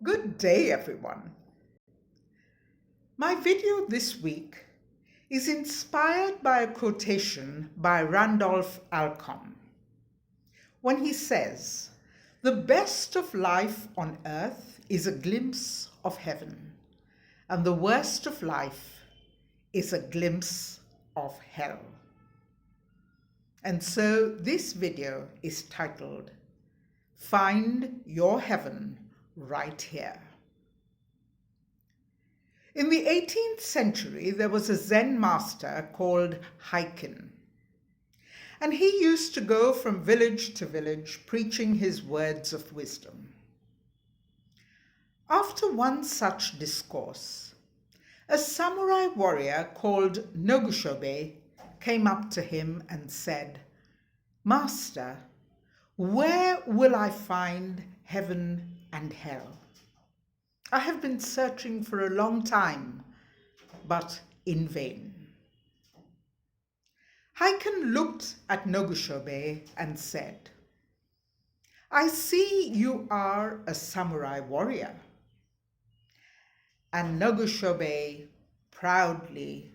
Good day, everyone. My video this week is inspired by a quotation by Randolph Alcom when he says, "The best of life on earth is a glimpse of heaven, and the worst of life is a glimpse of hell." And so this video is titled, "Find Your Heaven Right Here." In the 18th century, there was a Zen master called Haken, and he used to go from village to village preaching his words of wisdom. After one such discourse, a samurai warrior called Nogushobe came up to him and said, "Master, where will I find heaven and hell? I have been searching for a long time, but in vain." Haken looked at Nogushobe and said, "I see you are a samurai warrior." And Nogushobe proudly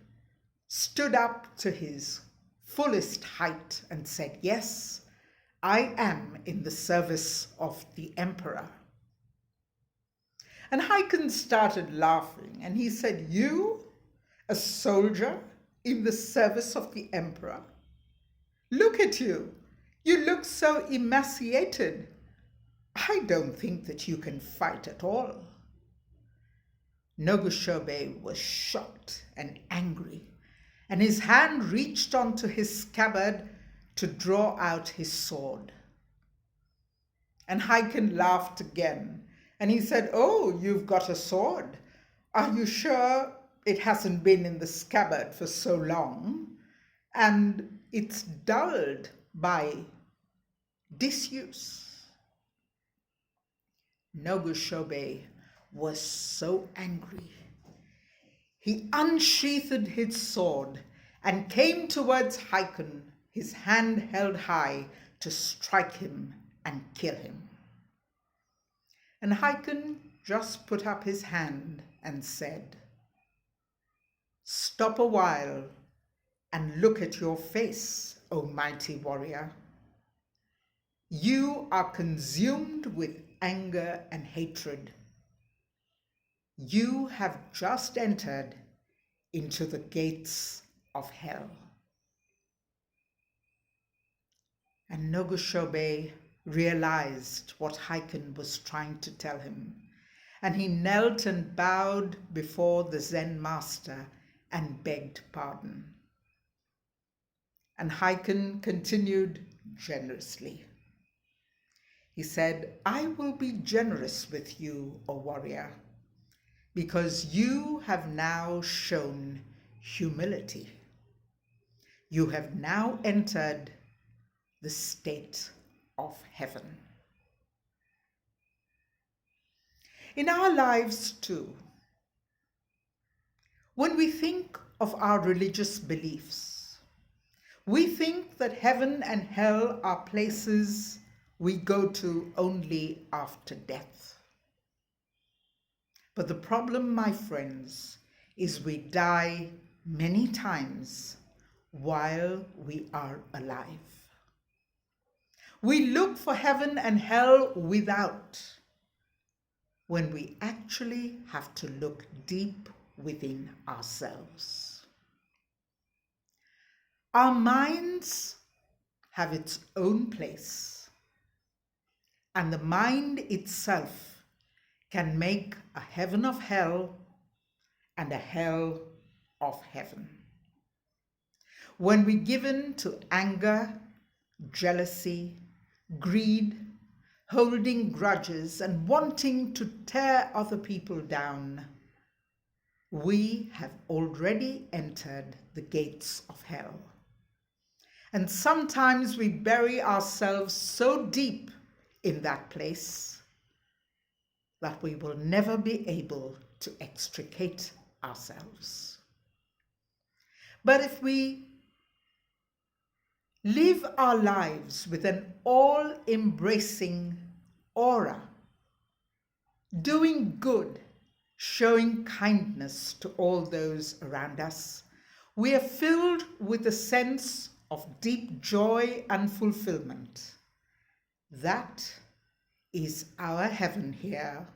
stood up to his fullest height and said, "Yes, I am in the service of the emperor." And Haken started laughing and he said, "You, a soldier in the service of the emperor? Look at you. You look so emaciated. I don't think that you can fight at all." Nogushobe was shocked and angry, and his hand reached onto his scabbard to draw out his sword. And Haken laughed again, and he said, "Oh, you've got a sword. Are you sure it hasn't been in the scabbard for so long? And it's dulled by disuse." Nogushobe was so angry. He unsheathed his sword and came towards Haken, his hand held high to strike him and kill him. And Haken just put up his hand and said, "Stop a while and look at your face, O mighty warrior. You are consumed with anger and hatred. You have just entered into the gates of hell." And Nogushobe realized what Haken was trying to tell him, and he knelt and bowed before the Zen master and begged pardon. And Haken continued generously. He said, "I will be generous with you, O warrior, because you have now shown humility. You have now entered the state of heaven." In our lives too, when we think of our religious beliefs, we think that heaven and hell are places we go to only after death. But the problem, my friends, is we die many times while we are alive. We look for heaven and hell without, when we actually have to look deep within ourselves. Our minds have its own place, and the mind itself can make a heaven of hell and a hell of heaven. When we give in to anger, jealousy, greed, holding grudges, and wanting to tear other people down, we have already entered the gates of hell. And sometimes we bury ourselves so deep in that place that we will never be able to extricate ourselves. But if we live our lives with an all-embracing aura doing good, showing kindness to all those around us, we are filled with a sense of deep joy and fulfillment. That is our heaven here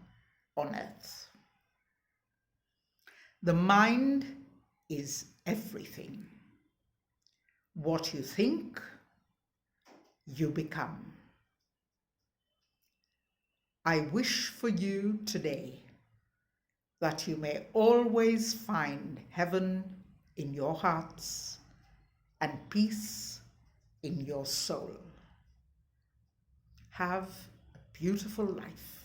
on earth. The mind is everything. What you think, you become. I wish for you today that you may always find heaven in your hearts and peace in your soul. Have a beautiful life.